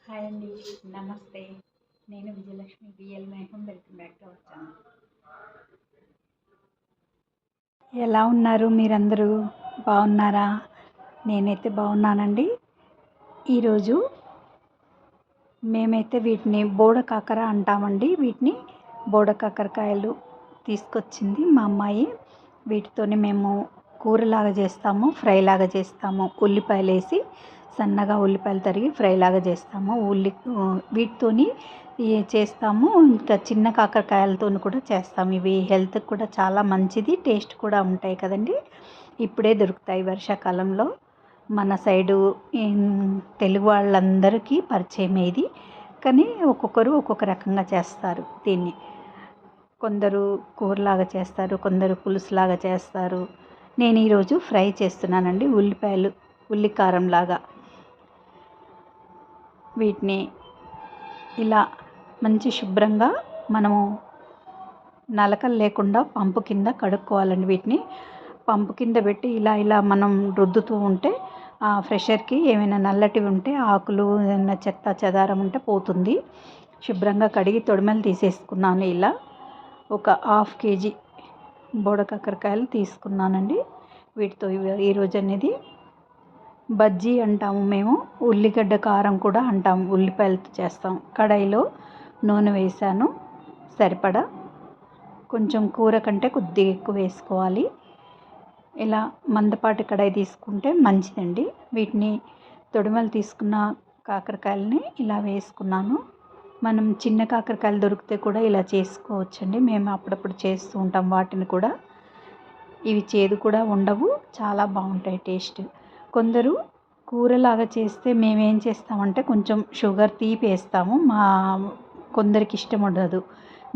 Hi అండి, నమస్తే. నేను విజయలక్ష్మి బిఎల్ మేఘం. Welcome back to our channel. ఎలా ఉన్నారు మీరందరూ? బాగున్నారా? నేనైతే బాగున్నానండి. ఈరోజు మేమైతే వీటిని బోడకాకర అంటామండి. వీటిని బోడకాకరకాయలు తీసుకొచ్చింది మా అమ్మాయి. వీటితోని మేము కూరలాగా చేస్తాము, ఫ్రైలాగా చేస్తాము. ఉల్లిపాయలు వేసి సన్నగా ఉల్లిపాయలు తరిగి ఫ్రైలాగా చేస్తాము. వీటితోని చేస్తాము. ఇంకా చిన్న కాకరకాయలతో కూడా చేస్తాము. ఇవి హెల్త్కి కూడా చాలా మంచిది, టేస్ట్ కూడా ఉంటాయి కదండి. ఇప్పుడే దొరుకుతాయి వర్షాకాలంలో. మన సైడు తెలుగు వాళ్ళందరికీ పరిచయం ఇది. కానీ ఒక్కొక్కరు ఒక్కొక్క రకంగా చేస్తారు దీన్ని. కొందరు కూరలాగా చేస్తారు, కొందరు పులుసులాగా చేస్తారు. నేను ఈరోజు ఫ్రై చేస్తున్నానండి, ఉల్లిపాయలు ఉల్లికారంలాగా. వీటిని ఇలా మంచి శుభ్రంగా మనము నలకలు లేకుండా పంపు కింద కడుక్కోవాలండి. వీటిని పంపు కింద పెట్టి ఇలా మనం రుద్దుతూ ఉంటే ఆ ఫ్రెషర్కి ఏమైనా నల్లటివి ఉంటే ఆకులు ఏమైనా చెత్త చెదారం ఉంటే పోతుంది. శుభ్రంగా కడిగి తొడిమలు తీసేసుకున్నాను. ఇలా ఒక 1/2 kg బోడకాకరకాయలు తీసుకున్నానండి. వీటితో ఈరోజు అనేది బజ్జీ అంటాము మేము, ఉల్లిగడ్డ కారం కూడా అంటాము. ఉల్లిపాయలతో చేస్తాం. కడాయిలో నూనె వేసాను సరిపడా. కొంచెం కూర కంటే కొద్దిగా ఎక్కువ వేసుకోవాలి. ఇలా మందపాటి కడాయి తీసుకుంటే మంచిదండి. వీటిని తొడిమలు తీసుకున్న కాకరకాయలని ఇలా వేసుకున్నాను. మనం చిన్న కాకరకాయలు దొరికితే కూడా ఇలా చేసుకోవచ్చండి. మేము అప్పుడప్పుడు చేస్తూ ఉంటాం వాటిని కూడా. ఇవి చేదు కూడా ఉండవు, చాలా బాగుంటాయి టేస్ట్. కొందరు కూరలాగా చేస్తే మేమేం చేస్తామంటే కొంచెం షుగర్ తీపి వేస్తాము. కొందరికి ఇష్టం ఉండదు.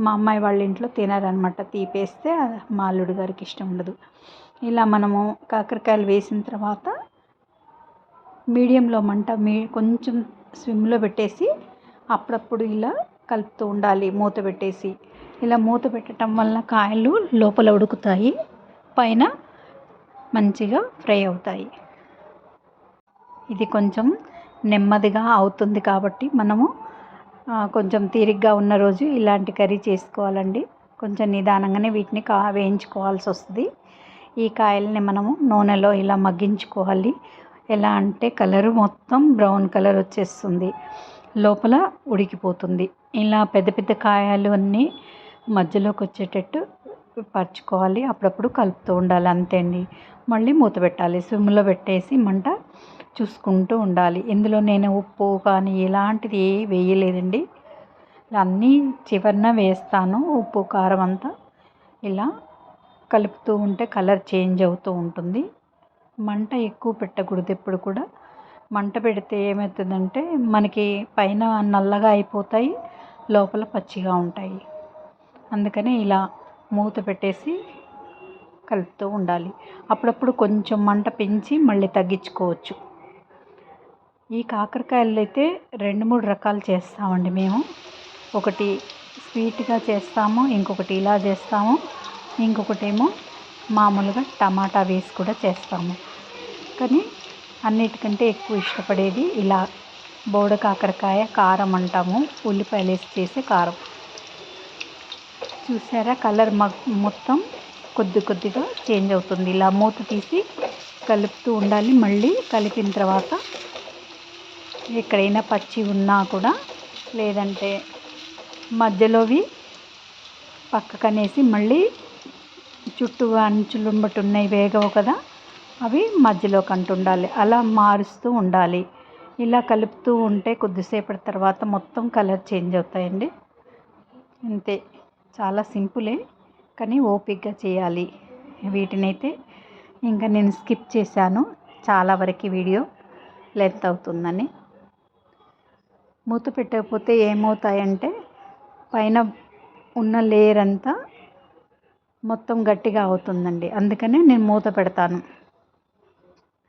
మా అమ్మాయి వాళ్ళ ఇంట్లో తినరనమాట తీపేస్తే. మా అల్లుడు గారికి ఇష్టం ఉండదు. ఇలా మనము కాకరకాయలు వేసిన తర్వాత మీడియంలో మంట కొంచెం స్విమ్లో పెట్టేసి అప్పుడప్పుడు ఇలా కలుపుతూ ఉండాలి మూత పెట్టేసి. ఇలా మూత పెట్టడం వల్ల కాయలు లోపల ఉడుకుతాయి, పైన మంచిగా ఫ్రై అవుతాయి. ఇది కొంచెం నెమ్మదిగా అవుతుంది కాబట్టి మనము కొంచెం తీరిగ్గా ఉన్న రోజు ఇలాంటి కర్రీ చేసుకోవాలండి. కొంచెం నిదానంగానే వీటిని వేయించుకోవాల్సి వస్తుంది. ఈ కాయల్ని మనము నూనెలో ఇలా మగ్గించుకోవాలి. ఎలా అంటే కలరు మొత్తం బ్రౌన్ కలర్ వచ్చేస్తుంది, లోపల ఉడికిపోతుంది. ఇలా పెద్ద పెద్ద కాయలు అన్నీ మధ్యలోకి వచ్చేటట్టు పరుచుకోవాలి. అప్పుడప్పుడు కలుపుతూ ఉండాలి, అంతే అండి. మళ్ళీ మూత పెట్టాలి, సిమ్లో పెట్టేసి మంట చూసుకుంటూ ఉండాలి. ఇందులో నేను ఉప్పు కానీ ఇలాంటిది వేయలేదండి. అన్నీ చివరిన వేస్తాను, ఉప్పు కారం అంతా. ఇలా కలుపుతూ ఉంటే కలర్ చేంజ్ అవుతూ ఉంటుంది. మంట ఎక్కువ పెట్టకూడదు ఎప్పుడు కూడా. మంట పెడితే ఏమవుతుందంటే మనకి పైన నల్లగా అయిపోతాయి, లోపల పచ్చిగా ఉంటాయి. అందుకని ఇలా మూత పెట్టేసి కలుపుతూ ఉండాలి. అప్పుడప్పుడు కొంచెం మంట పెంచి మళ్ళీ తగ్గించుకోవచ్చు. ఈ కాకరకాయలు అయితే 2-3 రకాలు చేస్తామండి మేము. ఒకటి స్వీట్గా చేస్తాము, ఇంకొకటి ఇలా చేస్తాము, ఇంకొకటేమో మామూలుగా టమాటా వేసి కూడా చేస్తాము. కానీ అన్నిటికంటే ఎక్కువ ఇష్టపడేది ఇలా బోడ కాకరకాయ కారం అంటాము, ఉల్లిపాయలు వేసి చేసే కారం. చూసారా కలర్ మొత్తం కొద్ది కొద్దిగా చేంజ్ అవుతుంది. ఇలా మూత తీసి కలుపుతూ ఉండాలి. మళ్ళీ కలిపిన తర్వాత ఎక్కడైనా పచ్చి ఉన్నా కూడా, లేదంటే మధ్యలోవి పక్కకనేసి మళ్ళీ చుట్టూ అంచులు బట్టి ఉన్నాయి వేగవు కదా, అవి మధ్యలోకి అంటుండాలి. అలా మారుస్తూ ఉండాలి. ఇలా కలుపుతూ ఉంటే కొద్దిసేపటి తర్వాత మొత్తం కలర్ చేంజ్ అవుతాయండి. అంతే, చాలా సింపులే కానీ ఓపికగా చేయాలి. వీటినైతే ఇంకా నేను స్కిప్ చేశాను, చాలా వరకు వీడియో లెంత్ అవుతుందని. మూత పెట్టకపోతే ఏమవుతాయంటే పైన ఉన్న లేయర్ అంతా మొత్తం గట్టిగా అవుతుందండి. అందుకనే నేను మూత పెడతాను.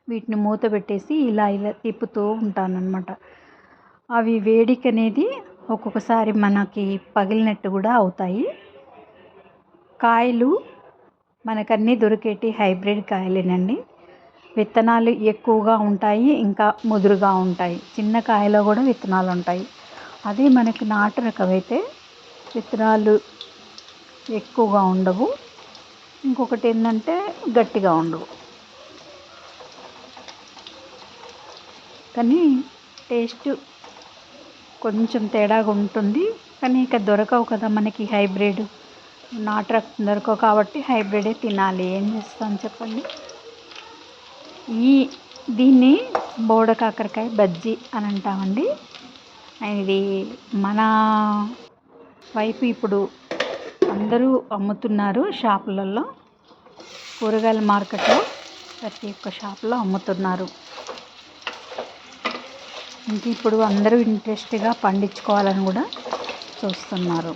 వీటిని మూత పెట్టేసి ఇలా తిప్పుతూ ఉంటానన్నమాట. అవి వేడికి అనేది ఒక్కొక్కసారి మనకి పగిలినట్టు కూడా అవుతాయి. కాయలు మనకన్నీ దొరికేటి హైబ్రిడ్ కాయలేనండి. విత్తనాలు ఎక్కువగా ఉంటాయి, ఇంకా ముదురుగా ఉంటాయి. చిన్న కాయలో కూడా విత్తనాలు ఉంటాయి. అదే మనకి నాటు రకం అయితే విత్తనాలు ఎక్కువగా ఉండవు. ఇంకొకటి ఏంటంటే గట్టిగా ఉండవు. కానీ టేస్ట్ కొంచెం తేడాగా ఉంటుంది. కానీ ఇక దొరకవు కదా మనకి హైబ్రిడ్. నాటు రకం దొరకవు కాబట్టి హైబ్రిడే తినాలి. ఏం చేస్తాం చెప్పండి. ఈ దీన్ని బోడ కాకరకాయ బజ్జీ అని అంటామండి. ఇది మన వైపు ఇప్పుడు అందరూ అమ్ముతున్నారు షాపులలో. కూరగాయల మార్కెట్లో ప్రతి ఒక్క షాపులో అమ్ముతున్నారు. ఇంక ఇప్పుడు అందరూ ఇంట్రెస్ట్గా పండించుకోవాలని కూడా చూస్తున్నారు.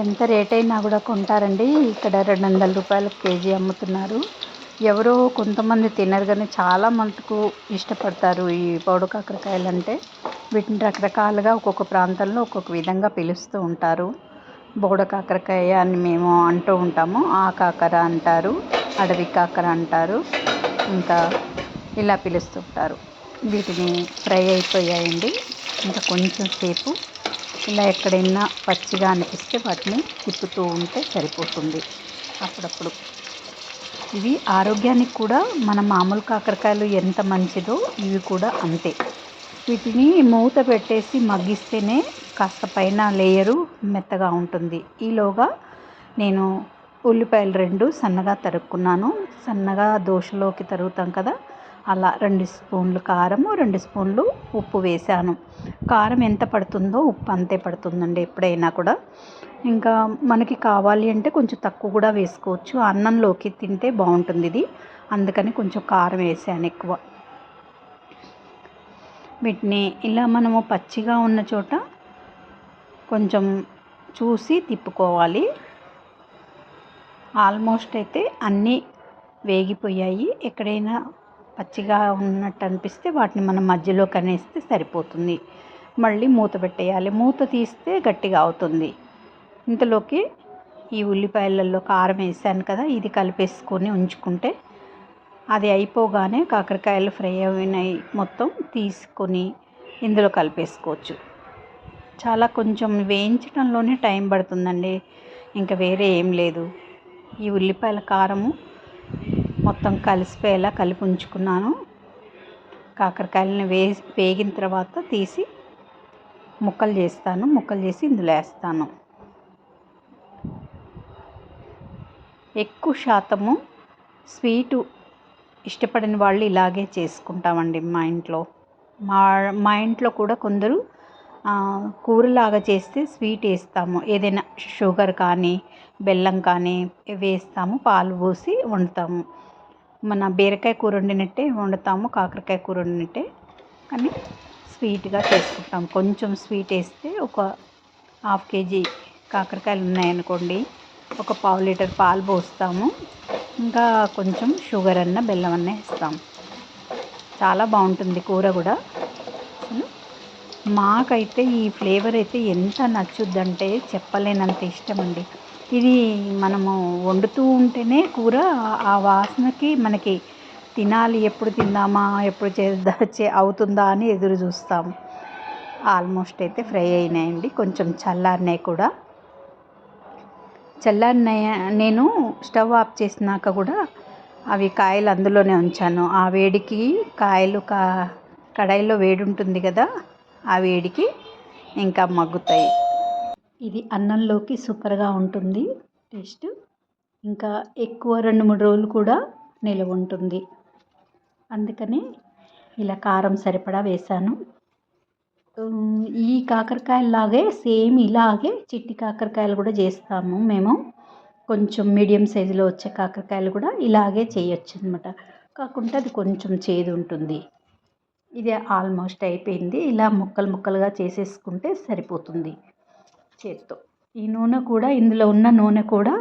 ఎంత రేట్ అయినా కూడా కొంటారండి. ఇక్కడ 200 రూపాయలకు కేజీ అమ్ముతున్నారు. ఎవరో కొంతమంది తినరు కానీ చాలా మటుకు ఇష్టపడతారు ఈ పౌడు కాకరకాయలు అంటే. వీటిని రకరకాలుగా ఒక్కొక్క ప్రాంతంలో ఒక్కొక్క విధంగా పిలుస్తూ ఉంటారు. బోడ కాకరకాయ అని మేము అంటూ ఉంటాము. ఆ కాకర అంటారు, అడవి కాకర అంటారు, ఇంకా ఇలా పిలుస్తుంటారు. వీటిని ఫ్రై అయిపోయాయండి. ఇంకా కొంచెం సేపు ఇలా ఎక్కడైనా పచ్చిగా అనిపిస్తే వాటిని తిప్పుతూ ఉంటే సరిపోతుంది. అప్పుడప్పుడు ఇవి ఆరోగ్యానికి కూడా మన మామూలు కాకరకాయలు ఎంత మంచిదో ఇవి కూడా అంతే. వీటిని మూత పెట్టేసి మగ్గిస్తేనే కాస్త పైన లేయరు మెత్తగా ఉంటుంది. ఈలోగా నేను ఉల్లిపాయలు 2 సన్నగా తరుక్కున్నాను. సన్నగా దోశలోకి తరుగుతాం కదా, అలా 2 స్పూన్లు కారము, 2 స్పూన్లు ఉప్పు వేసాను. కారం ఎంత పడుతుందో ఉప్పు అంతే పడుతుందండి ఎప్పుడైనా కూడా. ఇంకా మనకి కావాలి అంటే కొంచెం తక్కువ కూడా వేసుకోవచ్చు. అన్నంలోకి తింటే బాగుంటుంది ఇది, అందుకని కొంచెం కారం వేసాను ఎక్కువ. వీటిని ఇలా మనము పచ్చిగా ఉన్న చోట కొంచెం చూసి తిప్పుకోవాలి. ఆల్మోస్ట్ అయితే అన్నీ వేగిపోయాయి. ఎక్కడైనా పచ్చిగా ఉన్నట్టు అనిపిస్తే వాటిని మనం మధ్యలో కనేస్తే సరిపోతుంది. మళ్ళీ మూత పెట్టేయాలి. మూత తీస్తే గట్టిగా అవుతుంది. ఇంతలోకి ఈ ఉల్లిపాయలలో కారం వేసాను కదా, ఇది కలిపేసుకొని ఉంచుకుంటే అది అయిపోగానే కాకరకాయలు ఫ్రై అయినాయి మొత్తం తీసుకొని ఇందులో కలిపేసుకోవచ్చు. చాలా కొంచెం వేయించడంలోనే టైం పడుతుందండి, ఇంకా వేరే ఏం లేదు. ఈ ఉల్లిపాయల కారము మొత్తం కలిసిపోయేలా కలిపి ఉంచుకున్నాను. కాకరకాయలని వేగిన తర్వాత తీసి ముక్కలు చేస్తాను. ముక్కలు చేసి ఇందులో వేస్తాను. ఎక్కువ శాతము స్వీటు ఇష్టపడిన వాళ్ళు ఇలాగే చేసుకుంటామండి మా ఇంట్లో. మా ఇంట్లో కూడా కొందరు కూరలాగా చేస్తే స్వీట్ వేస్తాము. ఏదైనా షుగర్ కానీ బెల్లం కానీ వేస్తాము, పాలు పోసి వండుతాము. మన బీరకాయ కూర వండినట్టే వండుతాము, కాకరకాయ కూర వండినట్టే, కానీ స్వీట్గా చేసుకుంటాం. కొంచెం స్వీట్ వేస్తే ఒక 1/2 కేజీ కాకరకాయలు ఉన్నాయనుకోండి, ఒక 1/2 లీటర్ పాలు పోస్తాము. ఇంకా కొంచెం షుగర్ అన్న బెల్లం అన్న వేస్తాము. చాలా బాగుంటుంది కూర కూడా. అసలు మాకైతే ఈ ఫ్లేవర్ అయితే ఎంత నచ్చుద్దంటే చెప్పలేనంత ఇష్టం అండి. ఇది మనము వండుతూ ఉంటేనే కూర ఆ వాసనకి మనకి తినాలి, ఎప్పుడు తిందామా, ఎప్పుడు అవుతుందా అని ఎదురు చూస్తాము. ఆల్మోస్ట్ అయితే ఫ్రై అయినాయండి. కొంచెం చల్లారినాయి కూడా. నేను స్టవ్ ఆఫ్ చేసినాక కూడా అవి కాయలు అందులోనే ఉంచాను. ఆ వేడికి కాయలు కడాయిలో వేడి ఉంటుంది కదా, ఆ వేడికి ఇంకా మగ్గుతాయి. ఇది అన్నంలోకి సూపర్గా ఉంటుంది టేస్ట్. ఇంకా ఎక్కువ 2-3 రోజులు కూడా నిలవ ఉంటుంది. అందుకని ఇలా కారం సరిపడా వేసాను. ఈ కాకరకాయలాగే సేమ్ ఇలాగే చిట్టి కాకరకాయలు కూడా చేస్తాము మేము. కొంచెం మీడియం సైజులో వచ్చే కాకరకాయలు కూడా ఇలాగే చేయొచ్చు అనమాట. కాకుంటే అది కొంచెం చేదు ఉంటుంది. ఇది ఆల్మోస్ట్ అయిపోయింది. ఇలా ముక్కలు ముక్కలుగా చేసేసుకుంటే సరిపోతుంది చేత్తో. ఈ నూనె కూడా, ఇందులో ఉన్న నూనె కూడా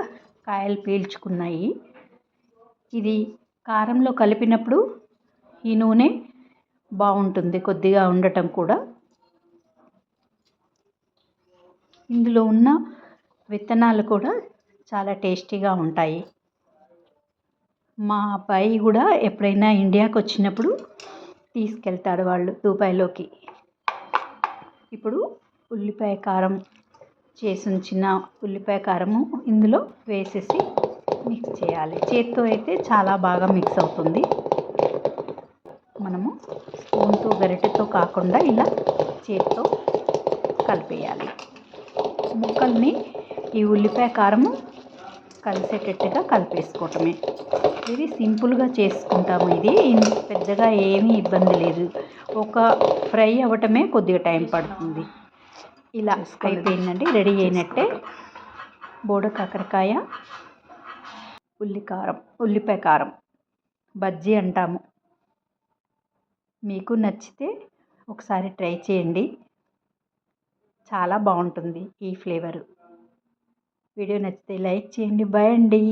కాయలు పీల్చుకున్నాయి. ఇది కారంలో కలిపినప్పుడు ఈ నూనె బాగుంటుంది కొద్దిగా ఉండటం కూడా. ఇందులో ఉన్న విత్తనాలు కూడా చాలా టేస్టీగా ఉంటాయి. మా అబ్బాయి కూడా ఎప్పుడైనా ఇండియాకి వచ్చినప్పుడు తీసుకెళ్తాడు వాళ్ళు దుబాయ్లోకి. ఇప్పుడు ఉల్లిపాయ కారం చేసి ఉంచిన ఉల్లిపాయ కారము ఇందులో వేసేసి మిక్స్ చేయాలి. చేత్తో అయితే చాలా బాగా మిక్స్ అవుతుంది. మనము స్పూన్తో గరిటెతో కాకుండా ఇలా చేత్తో కలిపేయాలి. ముక్కల్ని ఈ ఉల్లిపాయ కారము కలిసేటట్టుగా కలిపేసుకోవటమే. ఇది సింపుల్గా చేసుకుంటాము. ఇది పెద్దగా ఏమీ ఇబ్బంది లేదు. ఒక ఫ్రై అవ్వటమే కొద్దిగా టైం పడుతుంది. ఇలా అయిపోయిందండి, రెడీ అయినట్టే. బోడ కాకరకాయ ఉల్లిపాయ కారం బజ్జీ అంటాము. మీకు నచ్చితే ఒకసారి ట్రై చేయండి, చాలా బాగుంటుంది ఈ ఫ్లేవరు. వీడియో నచ్చితే లైక్ చేయండి. బాయ్ అండి.